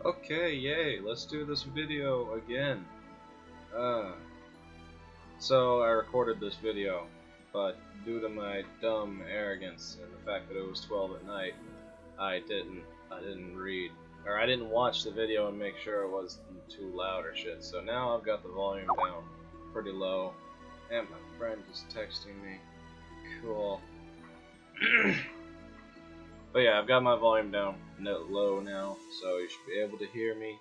Okay, yay, let's do this video again. So I recorded this video, but due to my dumb arrogance and the fact that it was 12 at night, I didn't watch the video and make sure it wasn't too loud or shit. So now I've got the volume down pretty low, and my friend is texting me. Cool. But yeah, I've got my volume down low now, so you should be able to hear me.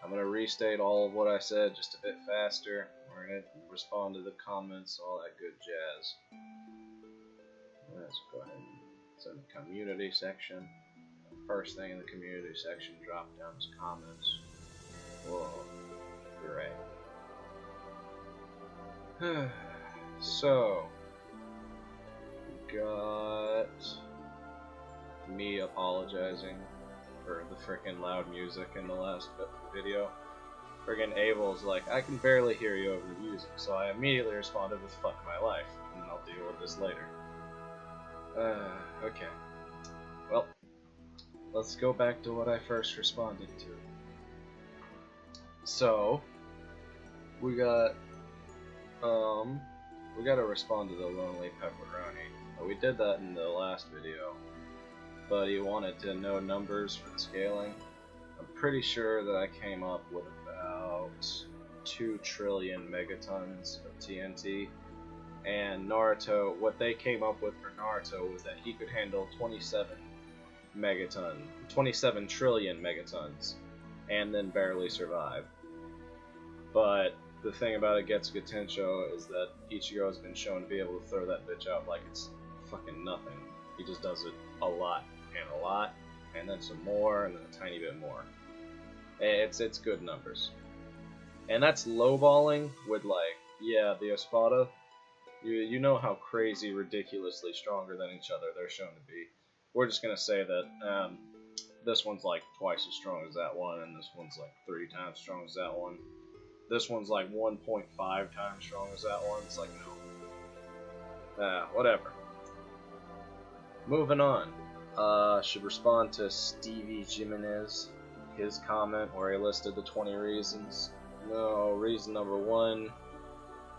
I'm going to restate all of what I said just a bit faster. We're going to respond to the comments, all that good jazz. Let's go ahead and send the community section. First thing in the community section, drop down is comments. Whoa, great. So, we got me apologizing for the freaking loud music in the last video. Friggin' Abel's like, I can barely hear you over the music, so I immediately responded with fuck my life, and I'll deal with this later. Okay. Well, let's go back to what I first responded to. So, we gotta respond to the lonely pepperoni. We did that in the last video, but he wanted to know numbers for the scaling. I'm pretty sure that I came up with about 2 trillion megatons of TNT, and Naruto, what they came up with for Naruto was that he could handle 27 trillion megatons, and then barely survive. But the thing about Getsuga Tensho is that Ichigo has been shown to be able to throw that bitch out like it's fucking nothing. He just does it a lot, and then some more, and then a tiny bit more. It's good numbers. And that's lowballing with, like, yeah, the Espada. You know how crazy, ridiculously stronger than each other they're shown to be. We're just gonna say that this one's like twice as strong as that one, and this one's like 3 times as strong as that one. This one's like 1.5 times strong as that one. It's like, no. Whatever. Moving on. Should respond to Stevie Jimenez, his comment where he listed the 20 reasons. No, reason number 1,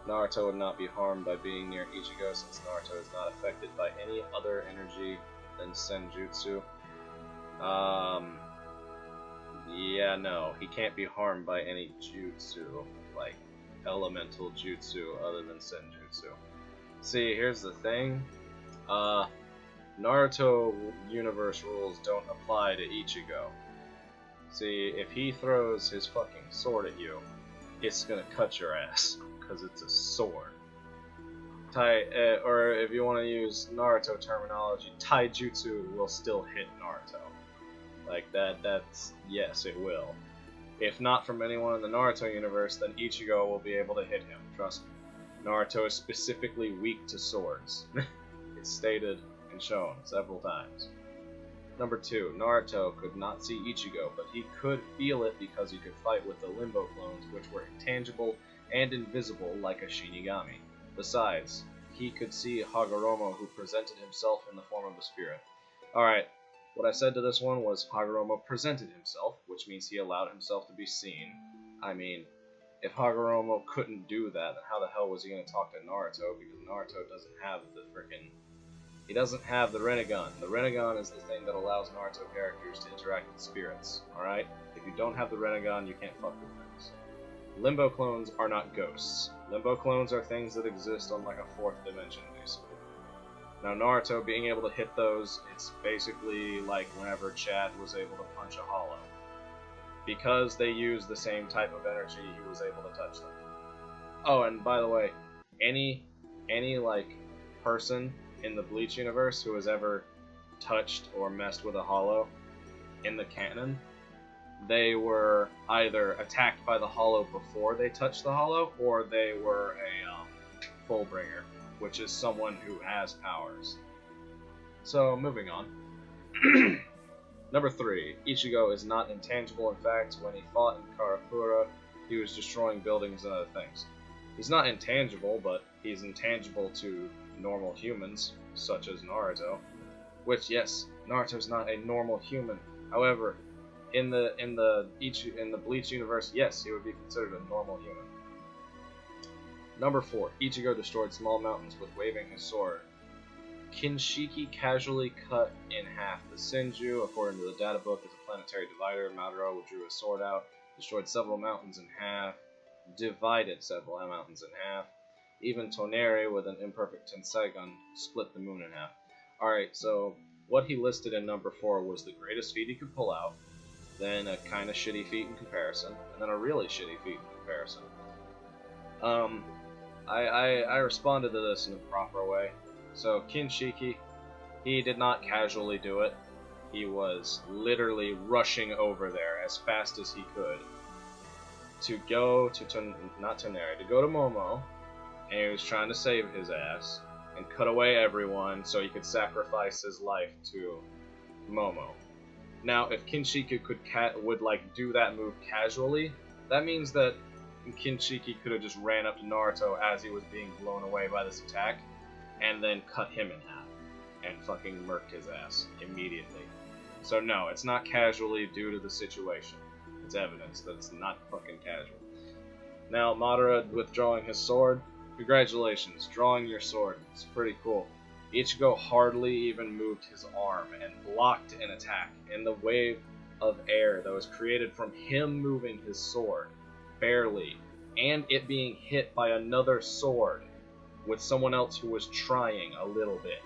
Naruto would not be harmed by being near Ichigo since Naruto is not affected by any other energy than Senjutsu. Yeah, no, he can't be harmed by any jutsu, like elemental jutsu other than Senjutsu. See, here's the thing. Naruto universe rules don't apply to Ichigo. See, if he throws his fucking sword at you, it's gonna cut your ass, because it's a sword. Or if you want to use Naruto terminology, taijutsu will still hit Naruto. Like, that's, yes, it will. If not from anyone in the Naruto universe, then Ichigo will be able to hit him, trust me. Naruto is specifically weak to swords. It's stated and shown several times. Number 2, Naruto could not see Ichigo, but he could feel it because he could fight with the Limbo clones, which were intangible and invisible like a Shinigami. Besides, he could see Hagoromo, who presented himself in the form of a spirit. Alright, what I said to this one was Hagoromo presented himself, which means he allowed himself to be seen. I mean, if Hagoromo couldn't do that, then how the hell was he going to talk to Naruto? Because Naruto doesn't have the frickin'... He doesn't have the Rinnegan. The Rinnegan is the thing that allows Naruto characters to interact with spirits, alright? If you don't have the Rinnegan, you can't fuck with things. Limbo clones are not ghosts. Limbo clones are things that exist on like a 4th dimension, basically. Now Naruto being able to hit those, it's basically like whenever Chad was able to punch a hollow. Because they use the same type of energy, he was able to touch them. Oh, and by the way, any like person in the Bleach universe who has ever touched or messed with a hollow in the canon, they were either attacked by the hollow before they touched the hollow, or they were a Fullbringer, which is someone who has powers. So, moving on. Number 3, Ichigo is not intangible. In fact, when he fought in Karakura, he was destroying buildings and other things. He's not intangible, but he's intangible to normal humans, such as Naruto. Which, yes, Naruto's not a normal human. However, in the Bleach universe, yes, he would be considered a normal human. Number 4. Ichigo destroyed small mountains with waving his sword. Kinshiki casually cut in half the Senju. According to the data book, as a planetary divider, Madara drew his sword out, destroyed several mountains in half, divided several mountains in half. Even Toneri, with an imperfect Tenseigan, split the moon in half. Alright, so what he listed in number 4 was the greatest feat he could pull out, then a kind of shitty feat in comparison, and then a really shitty feat in comparison. I responded to this in the proper way. So Kinshiki, he did not casually do it. He was literally rushing over there as fast as he could to go to not Toneri, to go to Momo, and he was trying to save his ass and cut away everyone so he could sacrifice his life to Momo. Now, if Kinshiki would like do that move casually, that means that Kinshiki could have just ran up to Naruto as he was being blown away by this attack, and then cut him in half, and fucking murked his ass immediately. So no, it's not casually due to the situation. It's evidence that it's not fucking casual. Now, Madara withdrawing his sword, congratulations, drawing your sword. It's pretty cool. Ichigo hardly even moved his arm and blocked an attack in the wave of air that was created from him moving his sword, barely, and it being hit by another sword with someone else who was trying a little bit,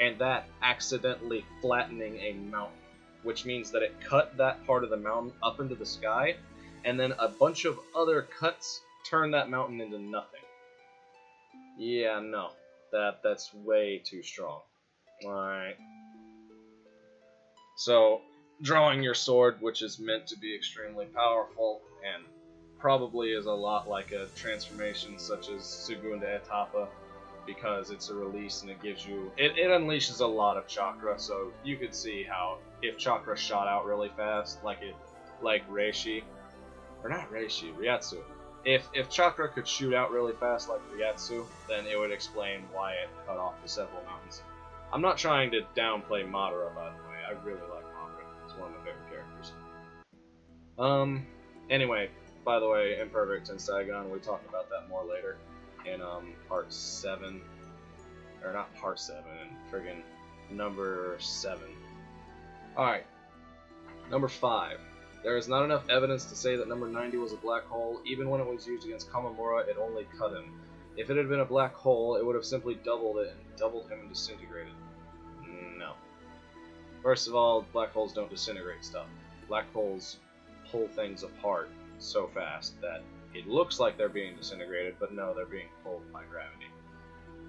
and that accidentally flattening a mountain, which means that it cut that part of the mountain up into the sky, and then a bunch of other cuts turned that mountain into nothing. Yeah, no. That's way too strong. Alright. So, drawing your sword, which is meant to be extremely powerful, and probably is a lot like a transformation such as Segunda Etapa, because it's a release and it gives you... It unleashes a lot of chakra, so you could see how if chakra shot out really fast, like Reishi, or not Reishi, Ryatsu. If chakra could shoot out really fast like Ryatsu, then it would explain why it cut off the several mountains. I'm not trying to downplay Madara, by the way. I really like Madara. He's one of my favorite characters. Anyway, by the way, Imperfect and Saigon, we talk about that more later in part 7. Or not part 7, friggin' number 7. Alright. Number 5. There is not enough evidence to say that number 90 was a black hole. Even when it was used against Kamamura, it only cut him. If it had been a black hole, it would have simply doubled it and doubled him and disintegrated. No. First of all, black holes don't disintegrate stuff. Black holes pull things apart so fast that it looks like they're being disintegrated, but no, they're being pulled by gravity.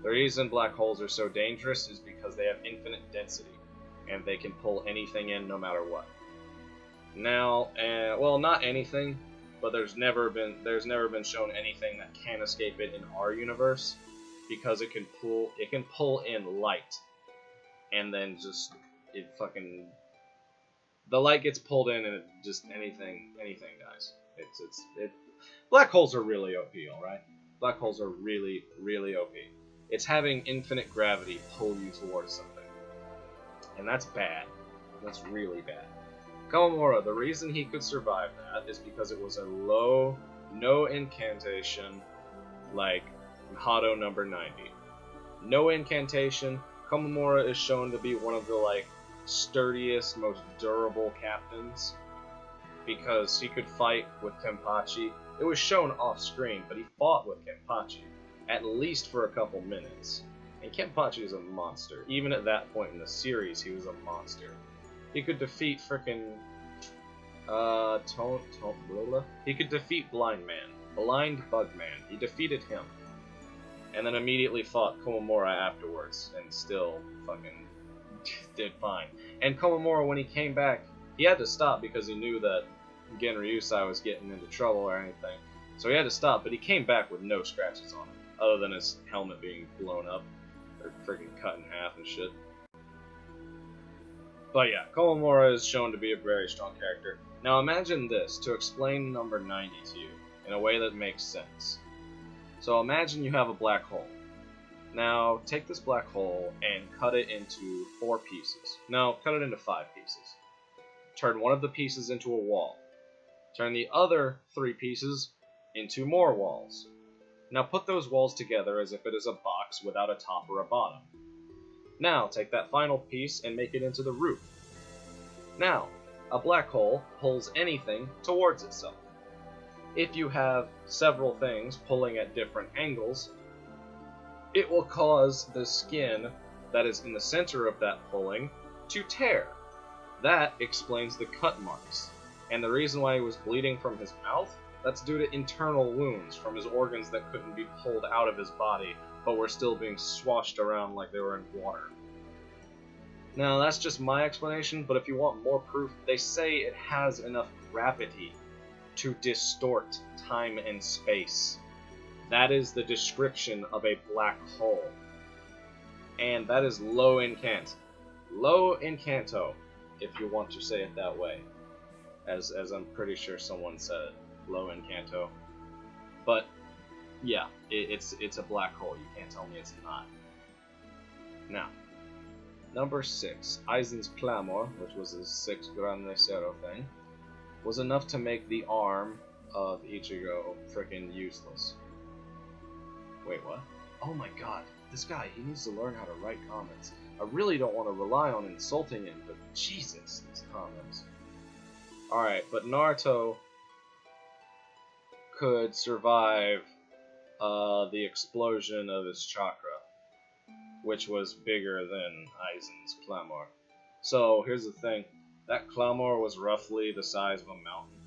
The reason black holes are so dangerous is because they have infinite density, and they can pull anything in no matter what. Now, well, not anything, but there's never been shown anything that can escape it in our universe, because it can pull in light, and then just the light gets pulled in and it just anything dies. Black holes are really OP, alright? Black holes are really, really OP. It's having infinite gravity pull you towards something, and that's bad. That's really bad. Kamamura, the reason he could survive that is because it was a low, no incantation, like Hado number 90. No incantation. Kamamura is shown to be one of the sturdiest, most durable captains, because he could fight with Kenpachi. It was shown off screen, but he fought with Kenpachi, at least for a couple minutes. And Kenpachi is a monster. Even at that point in the series, he was a monster. He could defeat frickin' he could defeat Blind Bug Man. He defeated him. And then immediately fought Komamura afterwards, and still fucking did fine. And Komamura, when he came back, he had to stop because he knew that Genryusai was getting into trouble or anything. So he had to stop, but he came back with no scratches on him, other than his helmet being blown up, or freaking cut in half and shit. But yeah, Komamura is shown to be a very strong character. Now imagine this, to explain number 90 to you, in a way that makes sense. So imagine you have a black hole. Now, take this black hole and cut it into 4 pieces. No, cut it into 5 pieces. turn one of the pieces into a wall. Turn the other 3 pieces into more walls. Now put those walls together as if it is a box without a top or a bottom. Now take that final piece and make it into the roof. Now, a black hole pulls anything towards itself. If you have several things pulling at different angles, it will cause the skin that is in the center of that pulling to tear. That explains the cut marks. And the reason why he was bleeding from his mouth, that's due to internal wounds from his organs that couldn't be pulled out of his body, but were still being swashed around like they were in water. Now, that's just my explanation, but if you want more proof, they say it has enough gravity to distort time and space. That is the description of a black hole. And that is low incant. Low incanto, if you want to say it that way. As I'm pretty sure someone said it. Low incanto. But, yeah, it's a black hole. You can't tell me it's not. Now, number 6. Aizen's Clamor, which was his 6 Gran Necero thing, was enough to make the arm of Ichigo frickin' useless. Wait, what? Oh my god, this guy, he needs to learn how to write comments. I really don't want to rely on insulting him, but Jesus, these comments. Alright, but Naruto could survive the explosion of his chakra, which was bigger than Aizen's Clamor. So, here's the thing. That Clamor was roughly the size of a mountain.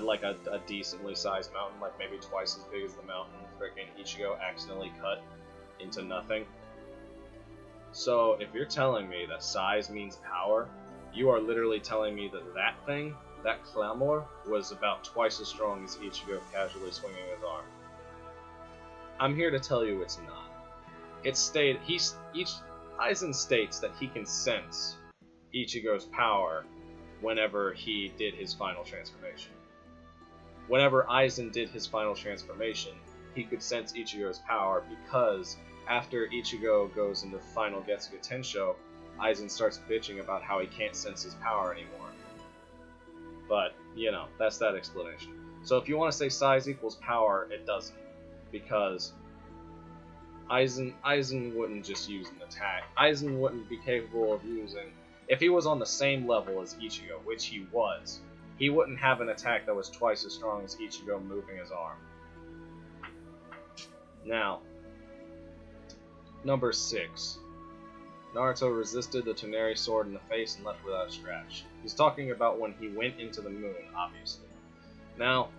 Like a decently sized mountain, like maybe twice as big as the mountain frickin' Ichigo accidentally cut into nothing. So, if you're telling me that size means power, you are literally telling me that that thing, that Clamor, was about twice as strong as Ichigo casually swinging his arm. I'm here to tell you it's not. Aizen states that he can sense Ichigo's power whenever he did his final transformation. Whenever Aizen did his final transformation, he could sense Ichigo's power because after Ichigo goes into final Getsuga Tensho, Aizen starts bitching about how he can't sense his power anymore. But, you know, that's that explanation. So if you want to say size equals power, it doesn't. Because Aizen wouldn't just use an attack. Aizen wouldn't be capable of using... If he was on the same level as Ichigo, which he was, he wouldn't have an attack that was twice as strong as Ichigo moving his arm. Now, number 6. Naruto resisted the Toneri sword in the face and left without a scratch. He's talking about when he went into the moon, obviously. Now,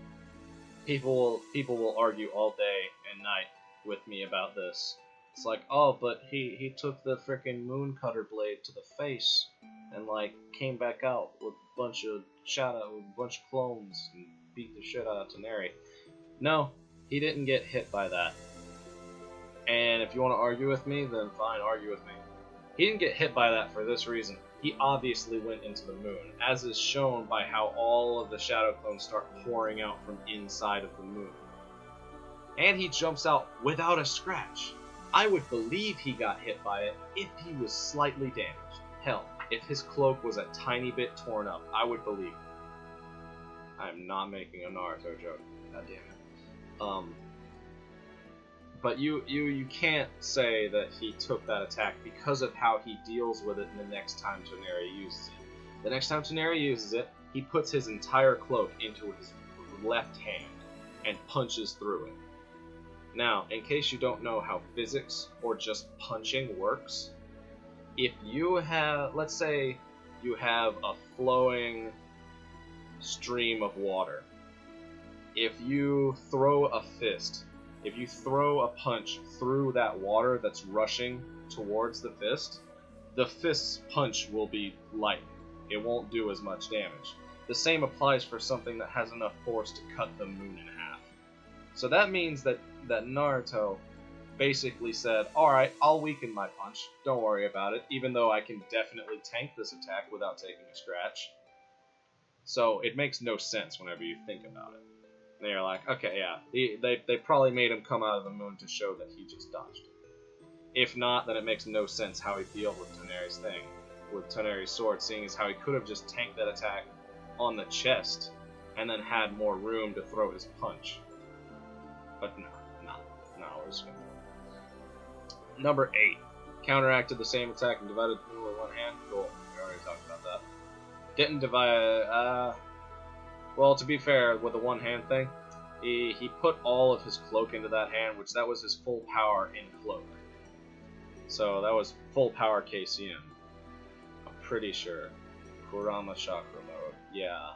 people will argue all day and night with me about this. It's like, oh, but he took the frickin' moon cutter blade to the face and, like, came back out with a bunch of clones and beat the shit out of Toneri. No, he didn't get hit by that. And if you want to argue with me, then fine, argue with me. He didn't get hit by that for this reason. He obviously went into the moon, as is shown by how all of the shadow clones start pouring out from inside of the moon. And he jumps out without a scratch. I would believe he got hit by it if he was slightly damaged. Hell, if his cloak was a tiny bit torn up, I would believe it. I'm not making a Naruto joke. God damn it. But you can't say that he took that attack because of how he deals with it the next time Toneri uses it. The next time Toneri uses it, he puts his entire cloak into his left hand and punches through it. Now, in case you don't know how physics or just punching works, if you have, let's say you have a flowing stream of water. If you throw a fist, if you throw a punch through that water that's rushing towards the fist's punch will be light. It won't do as much damage. The same applies for something that has enough force to cut the moon in half. So that means that Naruto basically said, alright, I'll weaken my punch, don't worry about it, even though I can definitely tank this attack without taking a scratch. So it makes no sense whenever you think about it. And you're like, okay, yeah, they probably made him come out of the moon to show that he just dodged it. If not, then it makes no sense how he dealt with Toneri's thing. with Toneri's sword, seeing as how he could have just tanked that attack on the chest and then had more room to throw his punch. But no, we're just gonna... Number 8. Counteracted the same attack and divided the move with one hand. Cool, we already talked about that. Didn't divide... well, to be fair, with the one hand thing, he put all of his cloak into that hand, which that was his full power in cloak. So that was full power KCM. I'm pretty sure. Kurama Chakra mode. Yeah,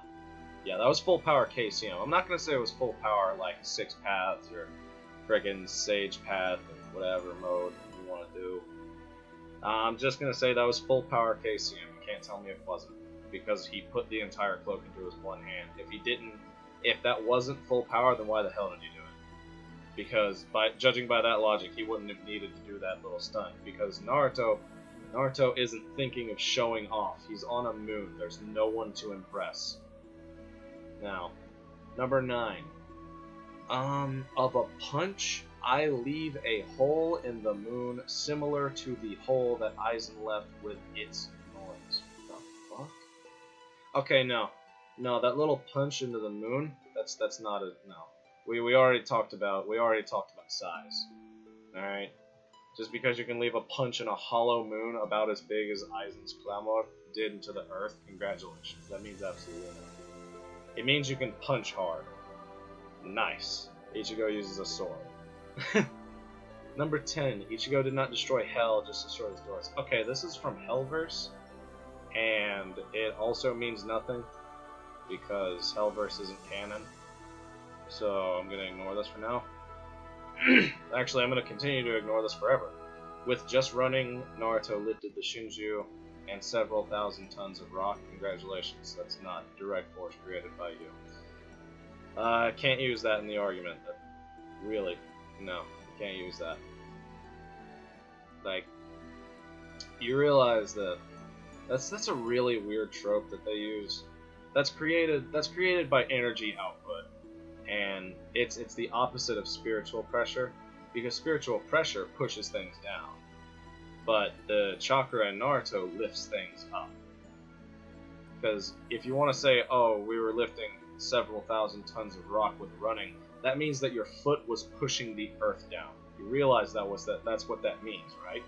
that was full power KCM. I'm not gonna say it was full power like 6 paths or friggin' Sage Path or whatever mode you want to do. I'm just gonna say that was full power KCM. You can't tell me it wasn't, because he put the entire cloak into his one hand. If that wasn't full power, then why the hell did he do it? Because judging by that logic, he wouldn't have needed to do that little stunt. Because Naruto isn't thinking of showing off. He's on a moon. There's no one to impress. Now, number 9. Of a punch, I leave a hole in the moon similar to the hole that Aizen left with its noise. What the fuck? Okay, no, that little punch into the moon. That's not a no. We already talked about size. All right, just because you can leave a punch in a hollow moon about as big as Aizen's Clamor did into the earth, congratulations. That means absolutely nothing. It means you can punch hard. Nice. Ichigo uses a sword. Number 10. Ichigo did not destroy Hell, just destroyed his doors. Okay, this is from Hellverse, and it also means nothing because Hellverse isn't canon. So I'm gonna ignore this for now. Actually, I'm gonna continue to ignore this forever. With just running, Naruto lifted the Shinju and several thousand tons of rock. Congratulations. That's not direct force created by you. Can't use that in the argument. Really, no, you can't use that. Like, you realize that that's a really weird trope that they use. That's created by energy output, and it's the opposite of spiritual pressure, because spiritual pressure pushes things down, but the chakra in Naruto lifts things up. Because if you want to say, oh, we were lifting several thousand tons of rock with running, that means that your foot was pushing the earth down. You realize that's what that means, right?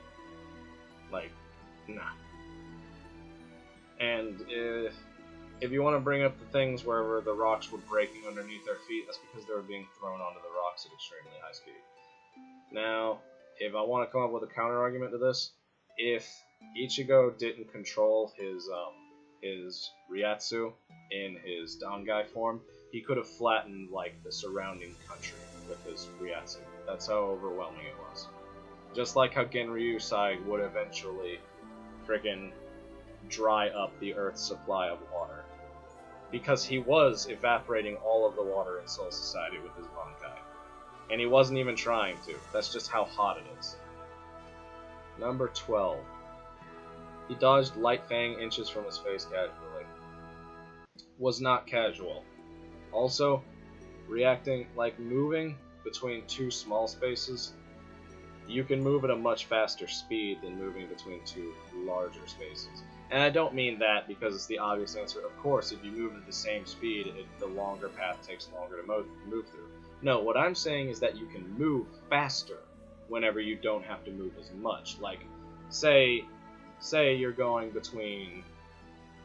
Like, nah. And if you want to bring up the things wherever the rocks were breaking underneath their feet, that's because they were being thrown onto the rocks at extremely high speed. Now, if I want to come up with a counter argument to this, if Ichigo didn't control his Ryatsu in his Dangai form, he could have flattened like the surrounding country with his Ryatsu. That's how overwhelming it was. Just like how Genryu Sai would eventually friggin' dry up the Earth's supply of water. Because he was evaporating all of the water in Soul Society with his Bankai. And he wasn't even trying to. That's just how hot it is. Number 12. He dodged Light Fang inches from his face casually. Was not casual. Also, reacting like moving between two small spaces, you can move at a much faster speed than moving between two larger spaces. And I don't mean that because it's the obvious answer. Of course, if you move at the same speed, the longer path takes longer to move through. No, what I'm saying is that you can move faster whenever you don't have to move as much. Like, say you're going between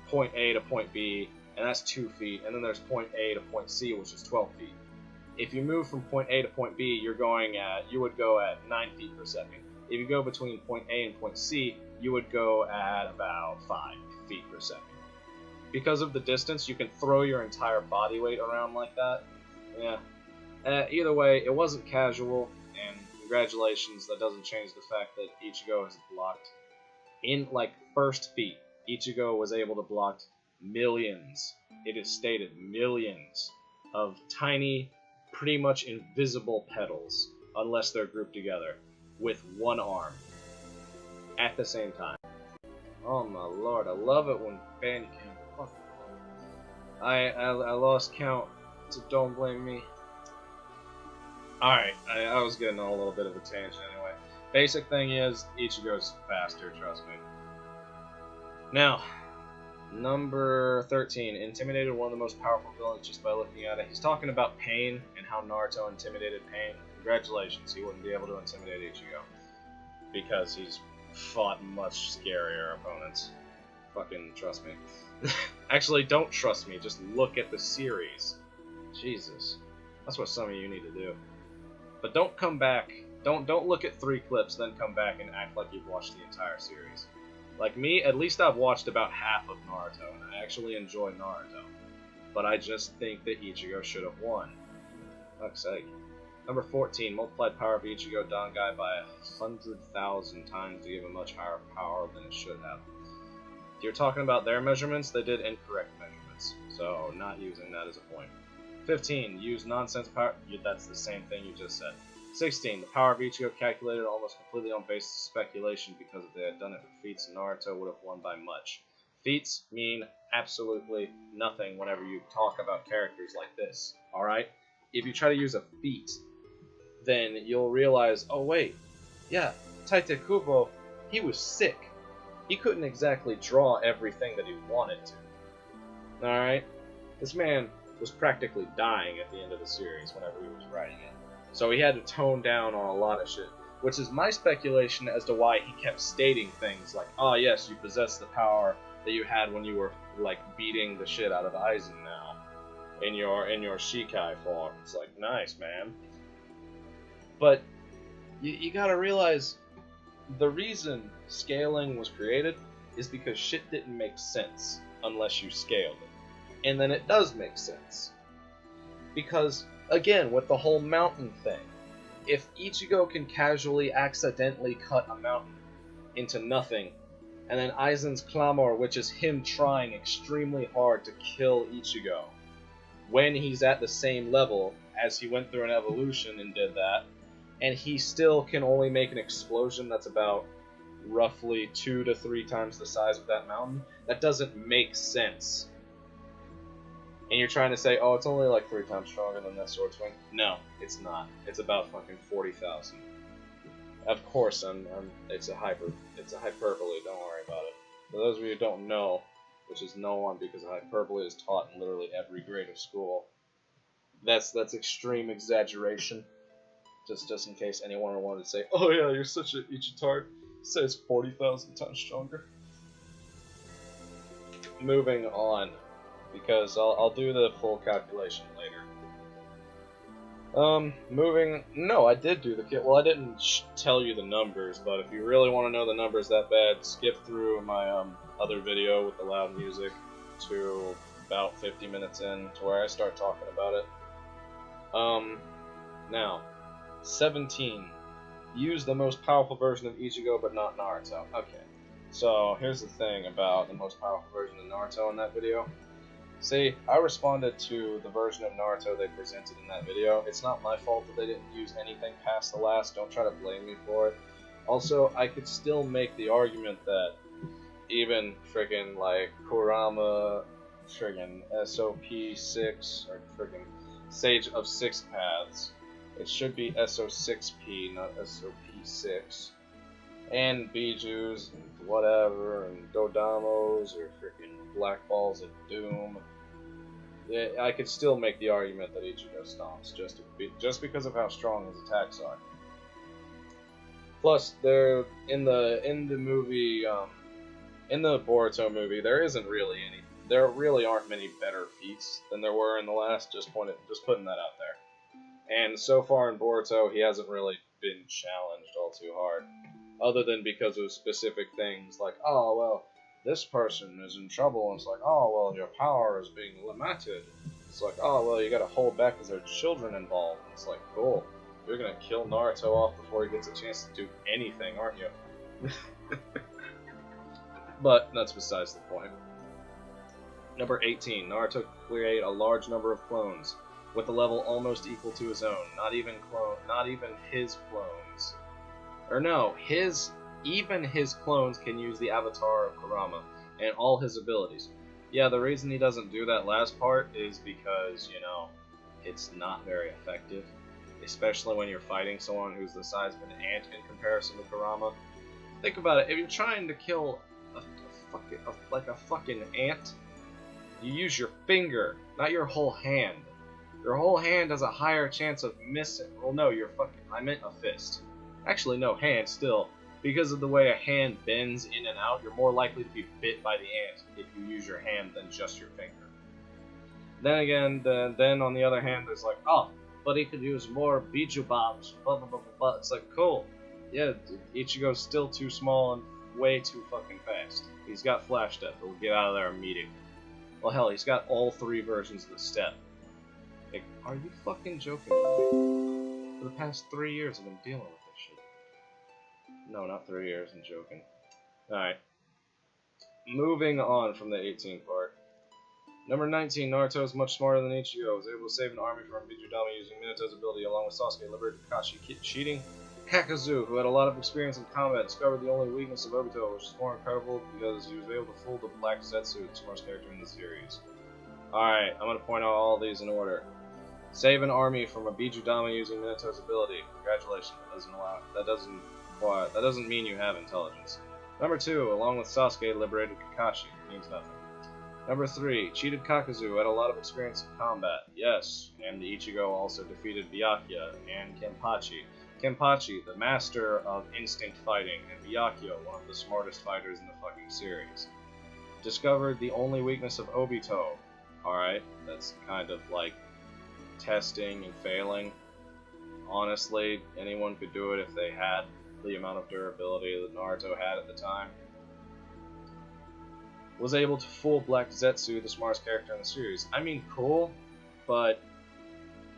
point A to point B, and that's 2 feet, and then there's point A to point C, which is 12 feet. If you move from point A to point B, you would go at 9 feet per second. If you go between point A and point C, you would go at about 5 feet per second. Because of the distance, you can throw your entire body weight around like that. Yeah. Either way, it wasn't casual, and congratulations, that doesn't change the fact that Ichigo has blocked. In, like, first feet, Ichigo was able to block millions, it is stated millions, of tiny, pretty much invisible petals, unless they're grouped together, with one arm, at the same time. Oh my lord, I love it when Fanny came. Fuck. I lost count, so don't blame me. Alright, I was getting on a little bit of a tangent anyway. Basic thing is, Ichigo's faster, trust me. Now, number 13, intimidated one of the most powerful villains just by looking at it. He's talking about Pain and how Naruto intimidated Pain. Congratulations, he wouldn't be able to intimidate Ichigo because he's fought much scarier opponents. Fucking trust me. Actually, don't trust me, just look at the series. Jesus. That's what some of you need to do. But don't come back. Don't look at 3 clips, then come back and act like you've watched the entire series. Like me, at least I've watched about half of Naruto, and I actually enjoy Naruto. But I just think that Ichigo should have won. Fuck's sake. Number 14, multiplied power of Ichigo Dangai by 100,000 times to give a much higher power than it should have. If you're talking about their measurements, they did incorrect measurements, so not using that as a point. 15, use nonsense power. That's the same thing you just said. 16, the power of Ichigo calculated almost completely on basis of speculation, because if they had done it for feats, Naruto would have won by much. Feats mean absolutely nothing whenever you talk about characters like this, alright? If you try to use a feat, then you'll realize, oh wait, yeah, Tite Kubo, he was sick. He couldn't exactly draw everything that he wanted to. Alright? This man was practically dying at the end of the series whenever he was writing it. So he had to tone down on a lot of shit. Which is my speculation as to why he kept stating things like, oh yes, you possess the power that you had when you were, like, beating the shit out of Aizen now. In your Shikai form. It's like, nice, man. But you gotta realize, the reason scaling was created is because shit didn't make sense unless you scaled it. And then it does make sense. Because, again, with the whole mountain thing, if Ichigo can casually accidentally cut a mountain into nothing, and then Aizen's clamor, which is him trying extremely hard to kill Ichigo, when he's at the same level as he went through an evolution and did that, and he still can only make an explosion that's about roughly 2 to 3 times the size of that mountain, that doesn't make sense. And you're trying to say, oh, it's only like 3 times stronger than that sword swing. No, it's not. It's about fucking 40,000. Of course, it's a hyperbole. Don't worry about it. For those of you who don't know, which is no one, because hyperbole is taught in literally every grade of school, that's extreme exaggeration. Just in case anyone wanted to say, oh yeah, you're such an Ichitard. Say it's 40,000 times stronger. Moving on, because I'll do the full calculation later. No, I did do the kit. Well, I didn't tell you the numbers, but if you really want to know the numbers that bad, skip through my other video with the loud music to about 50 minutes in, to where I start talking about it. Now, 17. Use the most powerful version of Ichigo, but not Naruto. Okay, so here's the thing about the most powerful version of Naruto in that video. See, I responded to the version of Naruto they presented in that video. It's not my fault that they didn't use anything past the last. Don't try to blame me for it. Also, I could still make the argument that even friggin' like Kurama, friggin' SOP6, or friggin' Sage of 6 Paths, it should be SO6P, not SOP6. And Bijus, and whatever, and Dodamos, or freaking Black Balls of Doom. Yeah, I could still make the argument that Ichigo stomps, just because of how strong his attacks are. Plus, there in the movie, in the Boruto movie, there really aren't many better feats than there were in the last. Just putting that out there. And so far in Boruto, he hasn't really been challenged all too hard. Other than because of specific things like, oh, well, this person is in trouble, and it's like, oh, well, your power is being limited. It's like, oh, well, you gotta hold back because there are children involved. And it's like, cool. You're gonna kill Naruto off before he gets a chance to do anything, aren't you? But that's besides the point. Number 18. Naruto create a large number of clones, with a level almost equal to his own. Not even his clones. Or no, even his clones can use the avatar of Kurama and all his abilities. Yeah, the reason he doesn't do that last part is because, you know, it's not very effective. Especially when you're fighting someone who's the size of an ant in comparison to Kurama. Think about it, if you're trying to kill a like a fucking ant. You use your finger, not your whole hand. Your whole hand has a higher chance of missing. Well, no, I meant a fist. Actually, no, hand still. Because of the way a hand bends in and out, you're more likely to be bit by the ant if you use your hand than just your finger. Then again, then on the other hand, there's like, oh, but he could use more Biju bombs. Blah, blah, blah, blah, blah. It's like, cool. Yeah, Ichigo's still too small and way too fucking fast. He's got Flash Step. He'll get out of there immediately. Well, hell, he's got all 3 versions of the step. Like, are you fucking joking with me? For the past 3 years, I've been dealing with this shit. No, not 3 years. I'm joking. Alright. Moving on from the 18 part. Number 19, Naruto is much smarter than Ichigo. Was able to save an army from Bijudama using Minato's ability, along with Sasuke, liberated Kakashi, cheating Kakazu, who had a lot of experience in combat, discovered the only weakness of Obito, which is more incredible because he was able to fool the Black Zetsu, the smartest character in the series. Alright, I'm going to point out all these in order. Save an army from a Bijudama using Minato's ability. Congratulations, that doesn't mean you have intelligence. Number 2, along with Sasuke, liberated Kakashi. Means nothing. Number 3, cheated Kakazu, had a lot of experience in combat. Yes, and Ichigo also defeated Byakuya and Kenpachi. Kenpachi, the master of instinct fighting, and Byakuya, one of the smartest fighters in the fucking series. Discovered the only weakness of Obito. Alright, that's kind of like testing and failing. Honestly, anyone could do it if they had the amount of durability that Naruto had at the time. Was able to fool Black Zetsu, the smartest character in the series. I mean, cool, but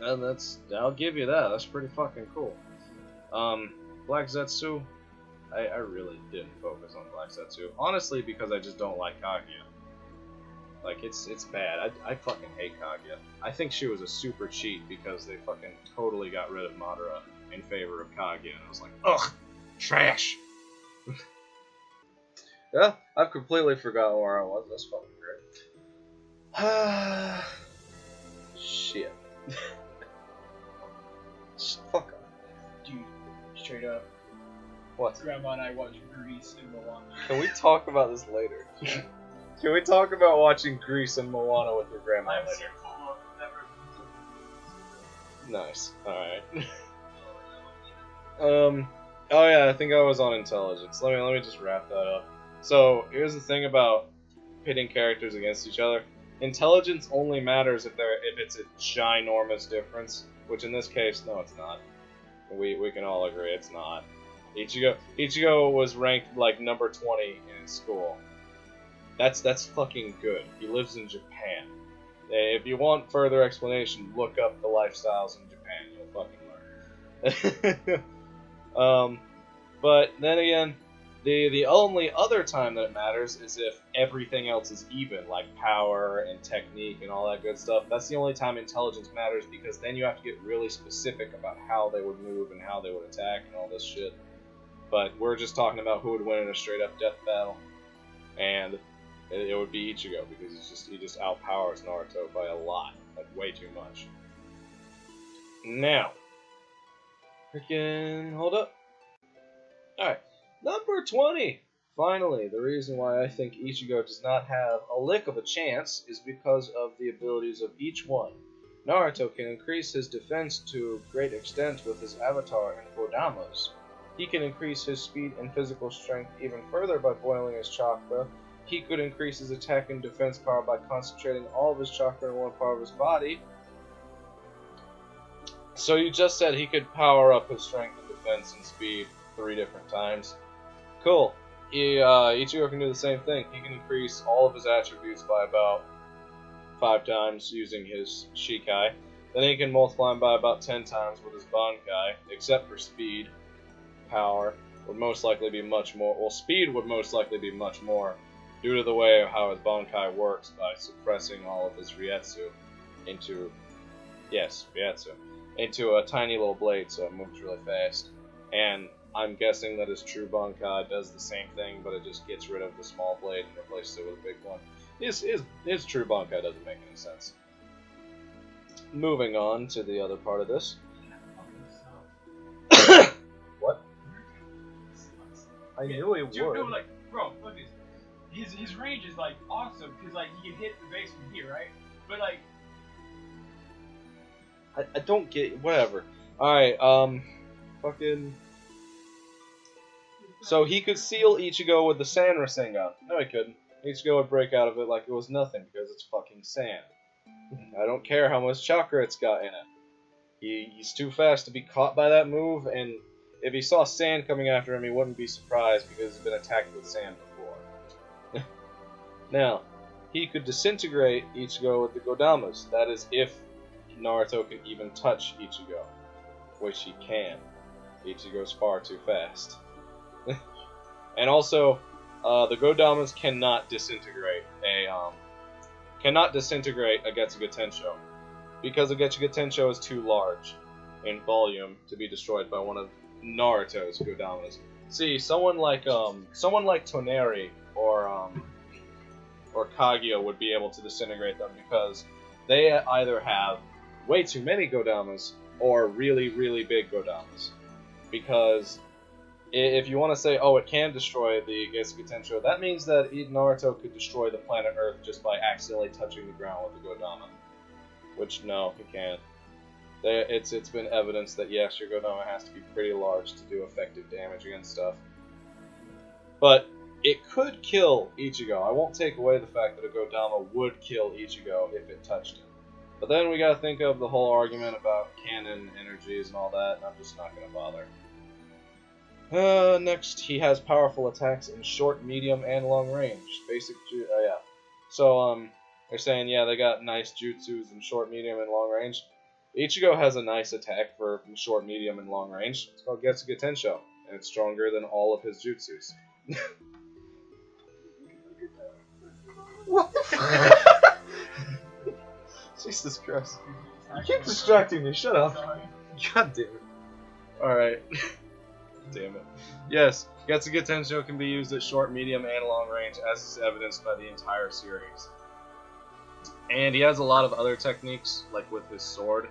I'll give you that. That's pretty fucking cool. Black Zetsu, I really didn't focus on Black Zetsu. Honestly, because I just don't like Kaguya. Like, it's bad. I fucking hate Kaguya. I think she was a super cheat because they fucking totally got rid of Madara in favor of Kaguya. And I was like, ugh, trash. Yeah, I've completely forgotten where I was. That's fucking great. Shit. Fuck off. Dude, straight up. What? Grandma and I watched Grease and Moana. Can we talk about this later? Can we talk about watching Grease and Moana with your grandma? Nice. Alright. Oh yeah, I think I was on intelligence. Let me just wrap that up. So, here's the thing about pitting characters against each other. Intelligence only matters if it's a ginormous difference, which in this case, no, it's not. We can all agree it's not. Ichigo was ranked like number 20 in his school. That's fucking good. He lives in Japan. If you want further explanation, look up the lifestyles in Japan. You'll fucking learn. But then again, the only other time that it matters is if everything else is even, like power and technique and all that good stuff. That's the only time intelligence matters, because then you have to get really specific about how they would move and how they would attack and all this shit. But we're just talking about who would win in a straight-up death battle, and it would be Ichigo, because he just outpowers Naruto by a lot, like way too much. Now, freaking hold up. All right. Number 20! Finally, the reason why I think Ichigo does not have a lick of a chance is because of the abilities of each one. Naruto can increase his defense to a great extent with his avatar and Kodamas. He can increase his speed and physical strength even further by boiling his chakra. He could increase his attack and defense power by concentrating all of his chakra in one part of his body. So you just said he could power up his strength and defense and speed 3 different times. Cool. Ichigo can do the same thing. He can increase all of his attributes by about 5 times using his Shikai. Then he can multiply them by about 10 times with his Bankai, except for speed. Power would most likely be much more. Well, speed would most likely be much more, due to the way of how his Bankai works by suppressing all of his Ryetsu into, yes, Ryetsu, into a tiny little blade, so it moves really fast. And I'm guessing that his true Bankai does the same thing, but it just gets rid of the small blade and replaces it with a big one. His true Bankai doesn't make any sense. Moving on to the other part of this. What? I knew it would. Dude, no, like, bro, look at this. his range is like awesome because like he can hit the base from here, right? But like I don't get whatever. All right, fucking. So he could seal Ichigo with the sand Rasengan. No, he couldn't. Ichigo would break out of it like it was nothing because it's fucking sand. I don't care how much chakra it's got in it. He's too fast to be caught by that move, and if he saw sand coming after him, he wouldn't be surprised because he's been attacked with sand before. Now, he could disintegrate Ichigo with the Godamas. That is if Naruto can even touch Ichigo, which he can. Ichigo's far too fast. And also, the Godamas cannot disintegrate a Getsuga Tensho, because a Getsuga Tensho is too large in volume to be destroyed by one of Naruto's Godamas. See, someone like Toneri or Kaguya would be able to disintegrate them because they either have way too many Godamas or really, really big Godamas. Because if you want to say, oh, it can destroy the Getsuga Tensho, that means that Naruto could destroy the planet Earth just by accidentally touching the ground with the Godama. Which, no, he can't. It's been evidenced that, yes, your Godama has to be pretty large to do effective damage against stuff. But it could kill Ichigo. I won't take away the fact that a Godama would kill Ichigo if it touched him. But then we gotta think of the whole argument about canon energies and all that, and I'm just not gonna bother. Next, he has powerful attacks in short, medium, and long range. Yeah. So, they're saying, yeah, they got nice jutsus in short, medium, and long range. Ichigo has a nice attack for short, medium, and long range. It's called Getsuga Tensho, and it's stronger than all of his jutsus. What the fuck? Jesus Christ. You keep distracting me, shut up. God damn it. Alright. Damn it. Yes, Getsuga Tensho can be used at short, medium, and long range, as is evidenced by the entire series. And he has a lot of other techniques, like with his sword,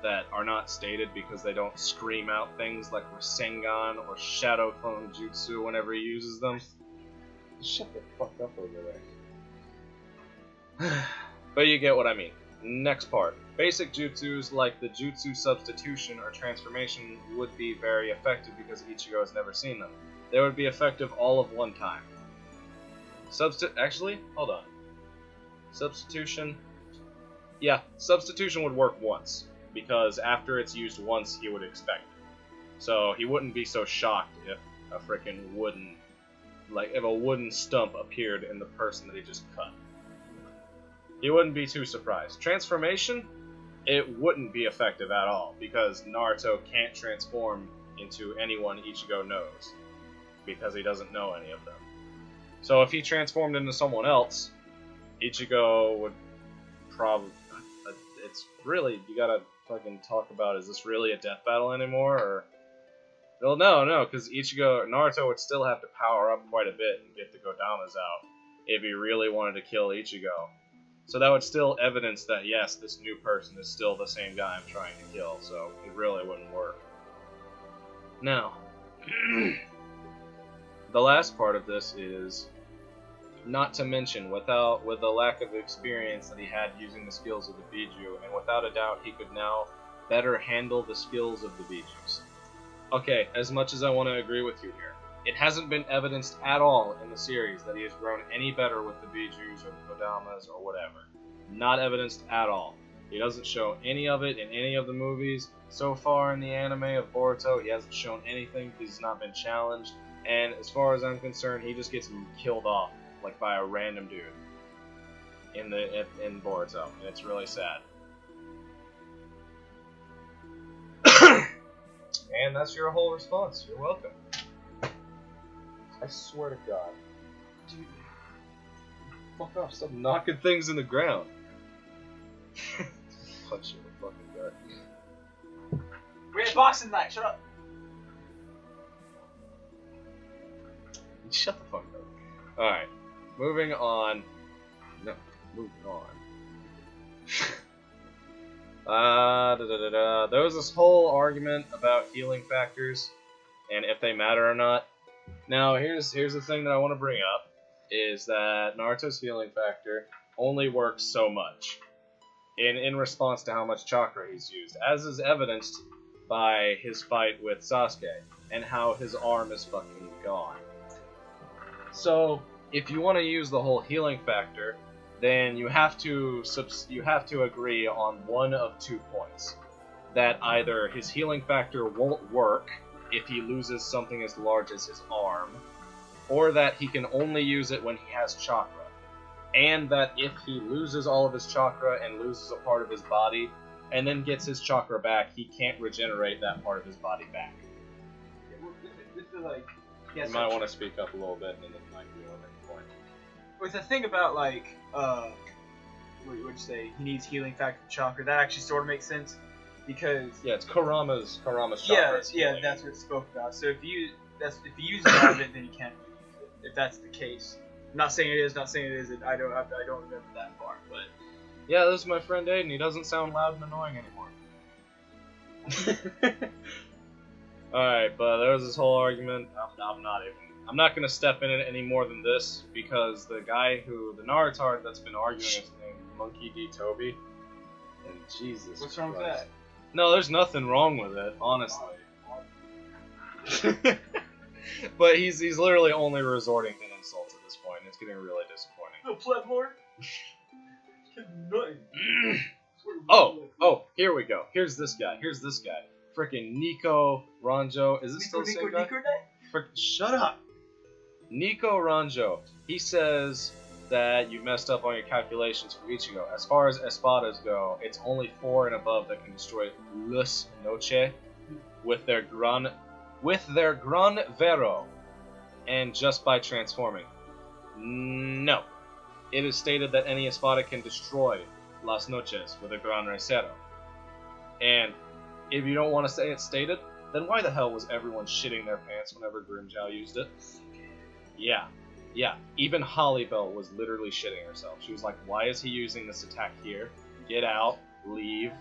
that are not stated because they don't scream out things like Rasengan or Shadow Clone Jutsu whenever he uses them. Shut the fuck up over there. But you get what I mean. Next part. Basic jutsus like the jutsu substitution or transformation would be very effective because Ichigo has never seen them. They would be effective all of one time. Actually, hold on. Substitution. Yeah, substitution would work once, because after it's used once, he would expect it. So he wouldn't be so shocked if a freaking if a wooden stump appeared in the person that he just cut. He wouldn't be too surprised. Transformation, it wouldn't be effective at all, because Naruto can't transform into anyone Ichigo knows, because he doesn't know any of them. So if he transformed into someone else, Ichigo would probably... It's really... You gotta fucking talk about, is this really a death battle anymore, or... Well, no, because Naruto would still have to power up quite a bit and get the Godamas out, if he really wanted to kill Ichigo. So that would still evidence that, yes, this new person is still the same guy I'm trying to kill, so it really wouldn't work. Now, the last part of this is, not to mention, with the lack of experience that he had using the skills of the Biju, and without a doubt he could now better handle the skills of the Bijus. Okay, as much as I want to agree with you here, it hasn't been evidenced at all in the series that he has grown any better with the Bijus or the Kodamas or whatever. Not evidenced at all. He doesn't show any of it in any of the movies. So far in the anime of Boruto, he hasn't shown anything because he's not been challenged. And as far as I'm concerned, he just gets killed off, like by a random dude in Boruto, and it's really sad. And that's your whole response. You're welcome. I swear to God. Dude. Fuck off, stop knocking things in the ground. Punch you in the fucking gut. We're at boxing night, shut up. Shut the fuck up. Alright, moving on. No, moving on. There was this whole argument about healing factors and if they matter or not. Now, here's the thing that I want to bring up. is that Naruto's healing factor only works so much in response to how much chakra he's used, as is evidenced by his fight with Sasuke and how his arm is fucking gone. So, if you want to use the whole healing factor, then you have to agree on one of 2 points. That either his healing factor won't work if he loses something as large as his arm, or that he can only use it when he has chakra. And that if he loses all of his chakra and loses a part of his body, and then gets his chakra back, he can't regenerate that part of his body back. This is like... You might want to speak up a little bit, and then it might be a main point. With the thing about, like, what would you say, he needs healing factor chakra, that actually sort of makes sense, because... Yeah, it's Kurama's chakra. Yeah, that's what it spoke about. So if you use all of it, then you can't use it, if that's the case. I'm not saying it is, not saying it isn't, I don't remember that part, but... Yeah, this is my friend Aiden, he doesn't sound loud and annoying anymore. Alright, but there was this whole argument. I'm not gonna step in it any more than this, because the Naruto that's been arguing is named Monkey D. Toby. And Jesus What's wrong with Christ. that? No, there's nothing wrong with it, honestly. But he's literally only resorting to insults at this point, and it's getting really disappointing. No pleb whore? Oh, here we go. Here's this guy. Frickin' Nico Ranjo. Is this still the same guy? Shut up. Nico Ranjo. He says that you messed up on your calculations for Ichigo. As far as espadas go, it's only 4 and above that can destroy Luz Noche with their Gran Vero, and just by transforming. No. It is stated that any espada can destroy Las Noches with a Gran Recero. And if you don't want to say it's stated, then why the hell was everyone shitting their pants whenever Grimmjow used it? Yeah. Even Hollybell was literally shitting herself. She was like, why is he using this attack here? Get out. Leave.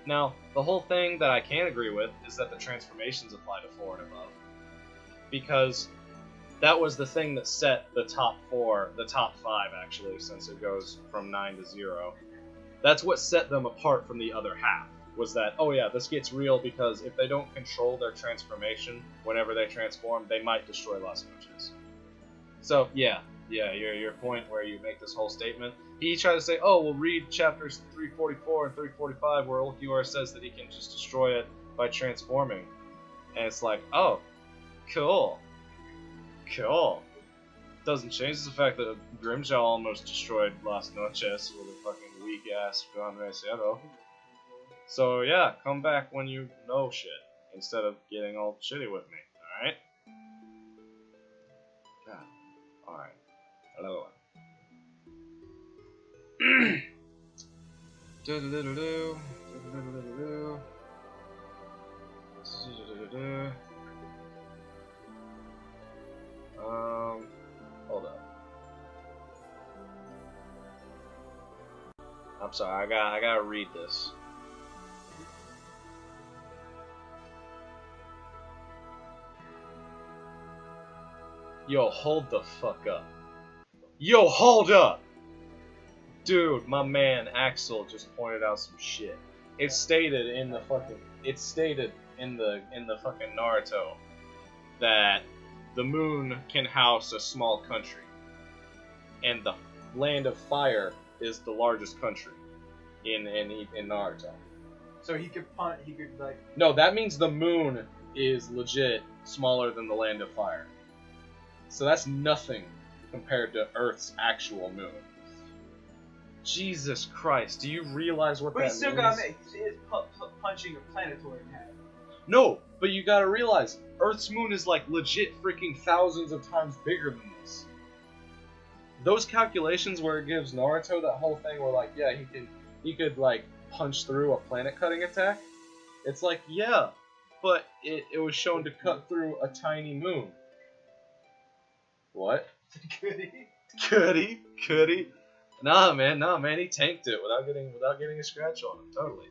Now, the whole thing that I can agree with is that the transformations apply to 4 and above. Because that was the thing that set the top 5 actually, since it goes from 9 to 0. That's what set them apart from the other half. Was that, oh yeah, this gets real because if they don't control their transformation whenever they transform, they might destroy Las Noches. So, yeah, your point where you make this whole statement, he tried to say, oh, we'll read chapters 344 and 345 where Ulquiorra says that he can just destroy it by transforming. And it's like, oh, cool. Doesn't change the fact that Grimmjow almost destroyed Las Noches with a fucking weak-ass Gran Recero. So yeah, come back when you know shit, instead of getting all shitty with me, alright? Yeah, alright. Hello. Hold up. I'm sorry, I gotta read this. Yo, hold the fuck up. Yo, hold up! Dude, my man Axel just pointed out some shit. It's stated in the fucking Naruto that the moon can house a small country. And the land of fire is the largest country in Naruto. So he could like... No, that means the moon is legit smaller than the land of fire. So that's nothing compared to Earth's actual moon. Jesus Christ, do you realize what that means? But he is punching a planetoid in half. No, but you gotta realize, Earth's moon is like legit freaking thousands of times bigger than this. Those calculations where it gives Naruto that whole thing where like, yeah, he could like punch through a planet cutting attack. It's like, yeah, but it was shown to cut through a tiny moon. What? Could he? Nah, man, he tanked it without getting a scratch on him. Totally.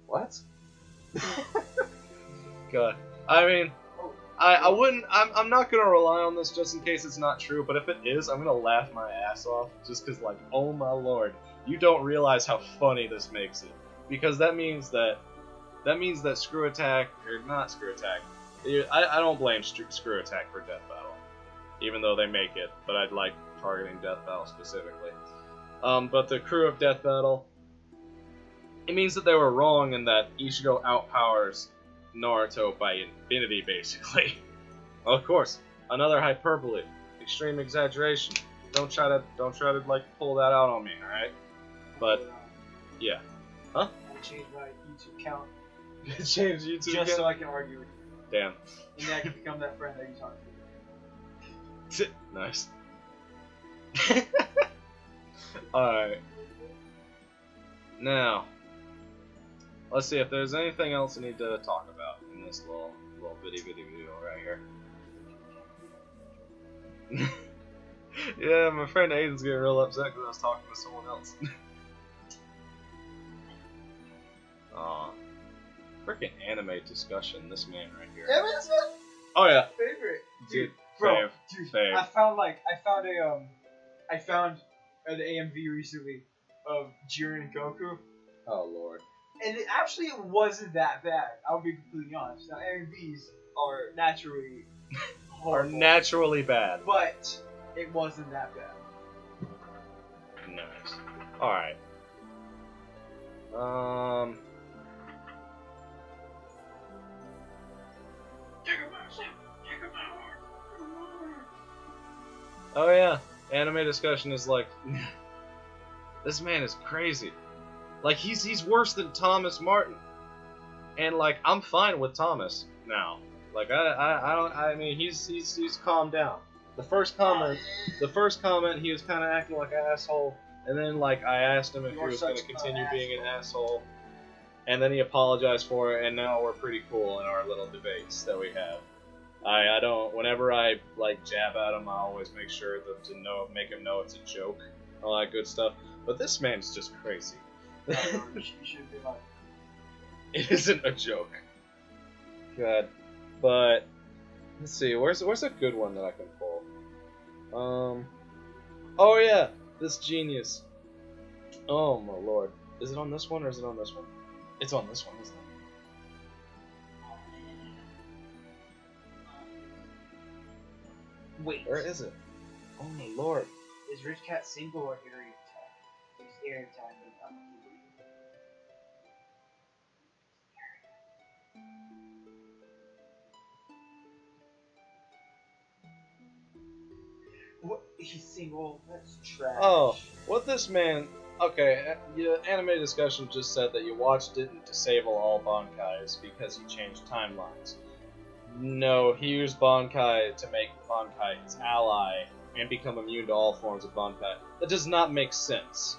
What? God, I mean, I wouldn't. I'm not gonna rely on this just in case it's not true. But if it is, I'm gonna laugh my ass off just because, like, oh my lord, you don't realize how funny this makes it. Because that means that Screw Attack or not Screw Attack. I don't blame Screw Attack for Death Battle, even though they make it. But I'd like targeting Death Battle specifically. But the crew of Death Battle, it means that they were wrong in that Ichigo outpowers Naruto by infinity, basically. Well, of course, another hyperbole, extreme exaggeration. Don't try to like pull that out on me, all right? But yeah, huh? I changed my YouTube count Change YouTube just again? so I can argue with you, Damn. and then I can become that friend that you talk to. Nice. Alright. Now, let's see if there's anything else I need to talk about in this little bitty video right here. Yeah, my friend Aiden's getting real upset because I was talking to someone else. Aw. Freaking anime discussion, this man right here. Yeah, man, that's my Oh yeah. favorite. Dude, Bro, fave, fave. I found an AMV recently of Jiren and Goku, Oh lord. and it actually wasn't that bad. I'll be completely honest. Now AMVs are naturally Are horrible, naturally bad. but it wasn't that bad. Nice. Alright. Oh yeah, anime discussion is like, this man is crazy. Like he's worse than Thomas Martin, and like I'm fine with Thomas now. Like I mean he's calmed down. The first comment he was kind of acting like an asshole, and then like I asked him if he was going to continue being an asshole, and then he apologized for it, and now we're pretty cool in our little debates that we have. I don't. Whenever I like jab at him, I always make sure make him know it's a joke, all that good stuff. But this man's just crazy. You should be like, It isn't a joke. God, but let's see. Where's a good one that I can pull? Oh yeah, this genius. Oh my lord. Is it on this one or is it on this one? It's on this one, isn't it? wait, Where is it? Oh my lord. is Rich Cat single or area tag? It's area tag. What? He's single? That's trash. Oh, what this man... Okay, anime discussion just said that you watched it and disable all Bankais because he changed timelines. No, he used Bankai to make Bankai his ally and become immune to all forms of Bankai. That does not make sense.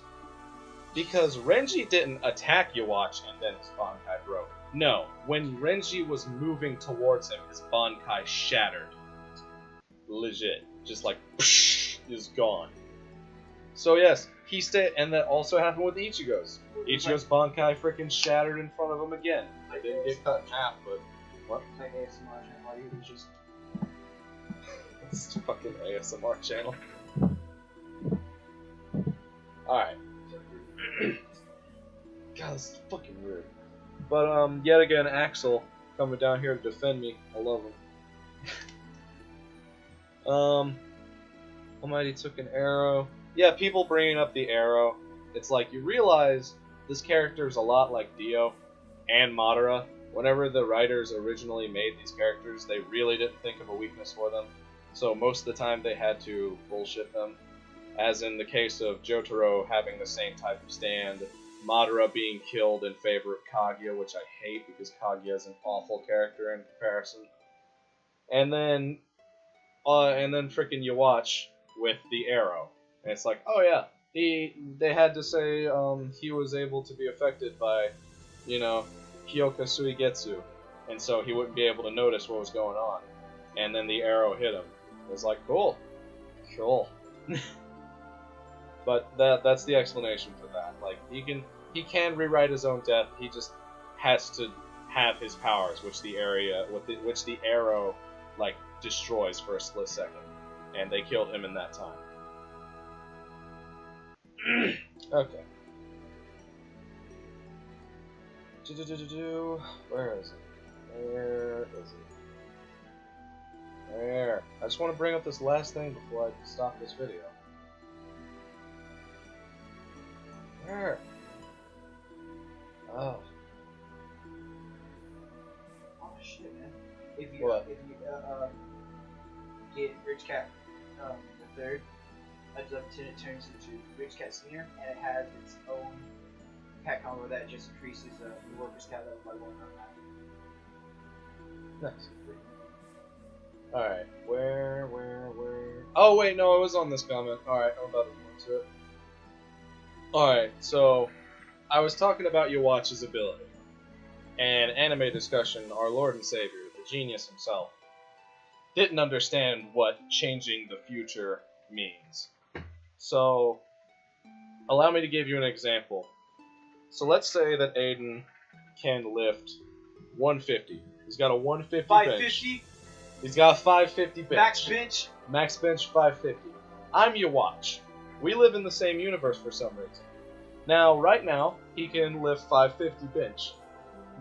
Because Renji didn't attack Yawatch and then his Bankai broke. No, when Renji was moving towards him, his Bankai shattered. Legit. Just like, psh, is gone. So yes, he stayed, and that also happened with Ichigo's. Ichigo's Bankai freaking shattered in front of him again. They didn't get cut in half, but what? It's like ASMR channel. He was just. It's a fucking ASMR channel. Alright. God, this is fucking weird. But yet again, Axel coming down here to defend me. I love him. Almighty took an arrow. Yeah, people bringing up the arrow. It's like, you realize this character is a lot like Dio and Madara. Whenever the writers originally made these characters, they really didn't think of a weakness for them. So most of the time they had to bullshit them. As in the case of Jotaro having the same type of stand, Madara being killed in favor of Kaguya, which I hate because Kaguya is an awful character in comparison. And then freaking Yawatch with the arrow. And it's like, oh yeah, they had to say he was able to be affected by, Hyoka Suigetsu, and so he wouldn't be able to notice what was going on. And then the arrow hit him. It was like, cool. But that's the explanation for that. Like, he can rewrite his own death. He just has to have his powers, which the arrow like, destroys for a split second. And they killed him in that time. Okay. Where is it? Where is it? There. I just want to bring up this last thing before I stop this video. Where? Oh. Oh shit, man. If you What? get Rich Cat the third, it turns into Rich Cat Senior, and it has its own cat combo that just increases the worker's cat level by 1 on that. Nice. Alright, where? Oh wait, no, it was on this comment. Alright, I'm about to go into it. Alright, so I was talking about Yawatch's ability. And anime discussion, our Lord and Savior, the genius himself, didn't understand what changing the future means. So, allow me to give you an example. So let's say that Aiden can lift 150. He's got a 150 bench. 550. He's got a 550 bench. Max bench. Max bench 550. I'm Yawatch. We live in the same universe for some reason. Now, right now, he can lift 550 bench.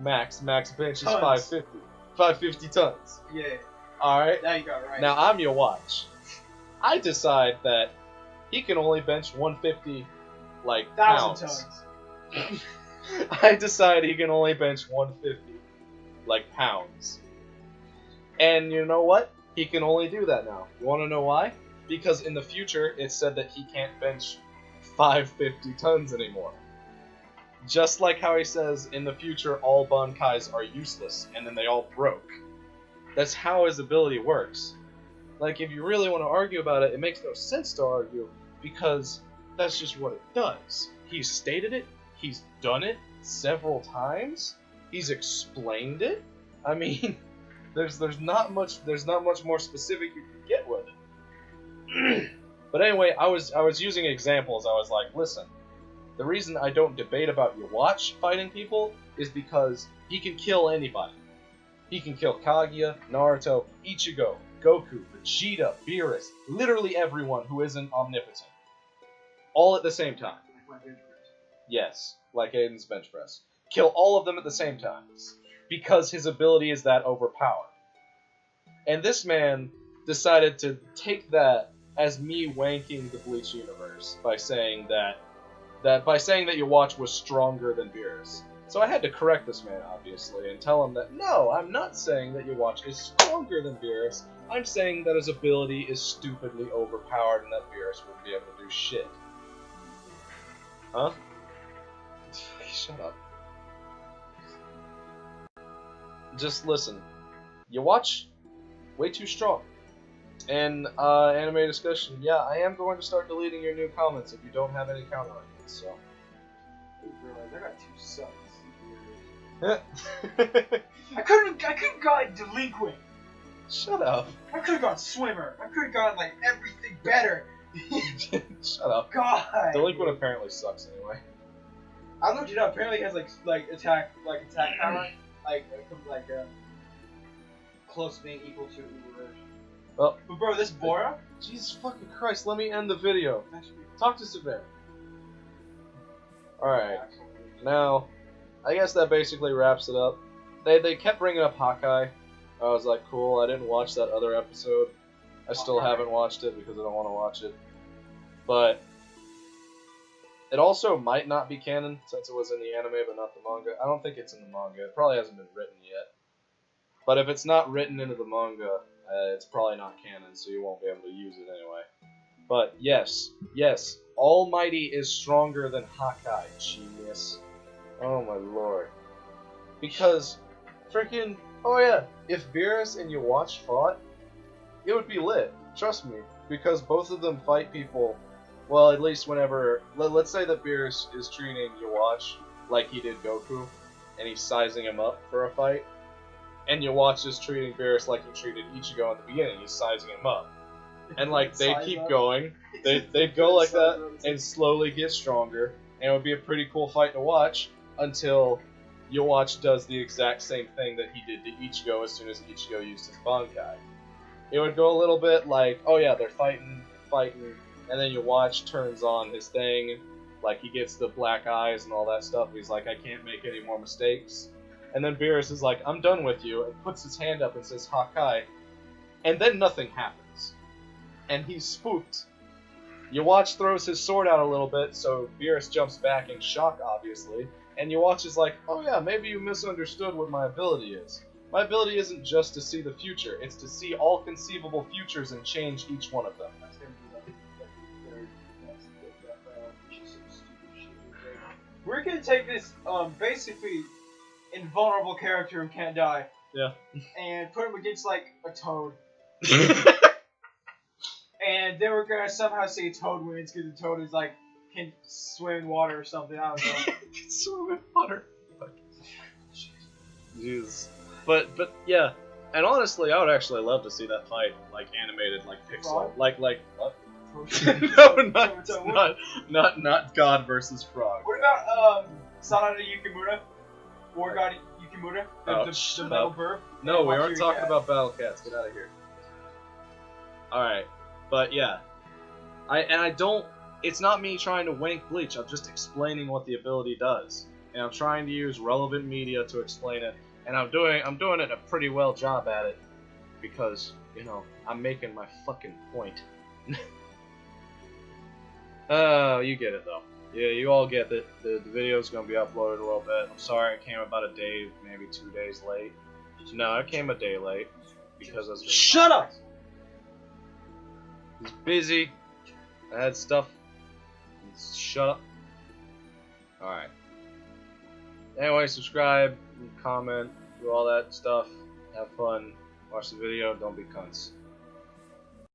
Max bench is Tons. 550. 550 tons. Yeah. Alright? Now you got it right. Now, I'm Yawatch. I decide that he can only bench 150, like, 1,000 pounds. tons. I decide he can only bench 150, like, pounds. And you know what? He can only do that now. You want to know why? Because in the future, it said that he can't bench 550 tons anymore. Just like how he says, in the future, all Bankais are useless, and then they all broke. That's how his ability works. Like, if you really want to argue about it, it makes no sense to argue, because that's just what it does. He's stated it, he's done it several times, he's explained it. I mean, there's not much more specific you can get with it. But anyway, I was using examples. I was like, listen, the reason I don't debate about Yawatch fighting people is because he can kill anybody. He can kill Kaguya, Naruto, Ichigo, Goku, Vegeta, Beerus, literally everyone who isn't omnipotent. All at the same time. Yes, like Aiden's bench press. Kill all of them at the same time. Because his ability is that overpowered. And this man decided to take that as me wanking the Bleach universe by saying that Yawatch was stronger than Beerus. So I had to correct this man, obviously, and tell him that, no, I'm not saying that Yawatch is stronger than Beerus. I'm saying that his ability is stupidly overpowered and that Beerus wouldn't be able to do shit. Huh? Shut up. Just listen. Yawatch, way too strong. And, anime discussion, yeah, I am going to start deleting your new comments if you don't have any counter arguments, so. I got 2 subs. I I couldn't got delinquent. Shut up. I could have got swimmer. I could have got like everything better. Shut up. God. Delinquent apparently sucks anyway. I looked it up. Apparently, it has like attack power, close to being equal to Uber. Well, But bro, this Bora. Jesus fucking Christ, let me end the video. Talk to Savannah. Alright, now, I guess that basically wraps it up. They kept bringing up Hawkeye. I was like, cool, I didn't watch that other episode. I still haven't watched it because I don't want to watch it. But it also might not be canon since it was in the anime but not the manga. I don't think it's in the manga. It probably hasn't been written yet. But if it's not written into the manga, it's probably not canon, so you won't be able to use it anyway. But yes, All Mighty is stronger than Hawkeye, genius. Oh my lord. Because, freaking, oh yeah, if Beerus and Yawatch fought, it would be lit. Trust me. Because both of them fight people, well, at least whenever, let's say that Beerus is treating Yawatch like he did Goku, and he's sizing him up for a fight. And Yawatch is treating Beerus like he treated Ichigo at the beginning. He's sizing him up. And, like, they keep going. They'd go like that and slowly get stronger. And it would be a pretty cool fight to watch until Yawatch does the exact same thing that he did to Ichigo as soon as Ichigo used his Bankai. it would go a little bit like, oh yeah, they're fighting, and then you watch turns on his thing, like he gets the black eyes and all that stuff. He's like, I can't make any more mistakes. And then Beerus is like, I'm done with you, and puts his hand up and says, Hakai. And then nothing happens. And he's spooked. You watch throws his sword out a little bit, so Beerus jumps back in shock, obviously. And you watch is like, oh yeah, maybe you misunderstood what my ability is. My ability isn't just to see the future, it's to see all conceivable futures and change each one of them. That's gonna be like third. That's some stupid shit. We're gonna take this basically invulnerable character who can't die. Yeah. And put him against like a toad. And then we're gonna somehow say Toad wins because the Toad is like can swim in water or something. I don't know. Can swim in water. Jeez. But yeah. And honestly, I would actually love to see that fight like animated, like pixel, Frog? like what? No, not God versus Frog. What about Sanada Yukimura? War God Yukimura? Oh, The shut metal up. verb? No, we Watch aren't your talking cat. about Battle Cats. Get out of here. Alright. But yeah. It's not me trying to wank Bleach, I'm just explaining what the ability does. And I'm trying to use relevant media to explain it. And I'm doing it a pretty well job at it. Because, you know, I'm making my fucking point. Oh, you get it though. Yeah, you all get it. The video's gonna be uploaded a little bit. I'm sorry it came about a day, maybe 2 days late. No, it came a day late. Because I was Shut up! busy. I had stuff. Shut up. Alright. Anyway, subscribe, comment, do all that stuff. Have fun. Watch the video. Don't be cunts.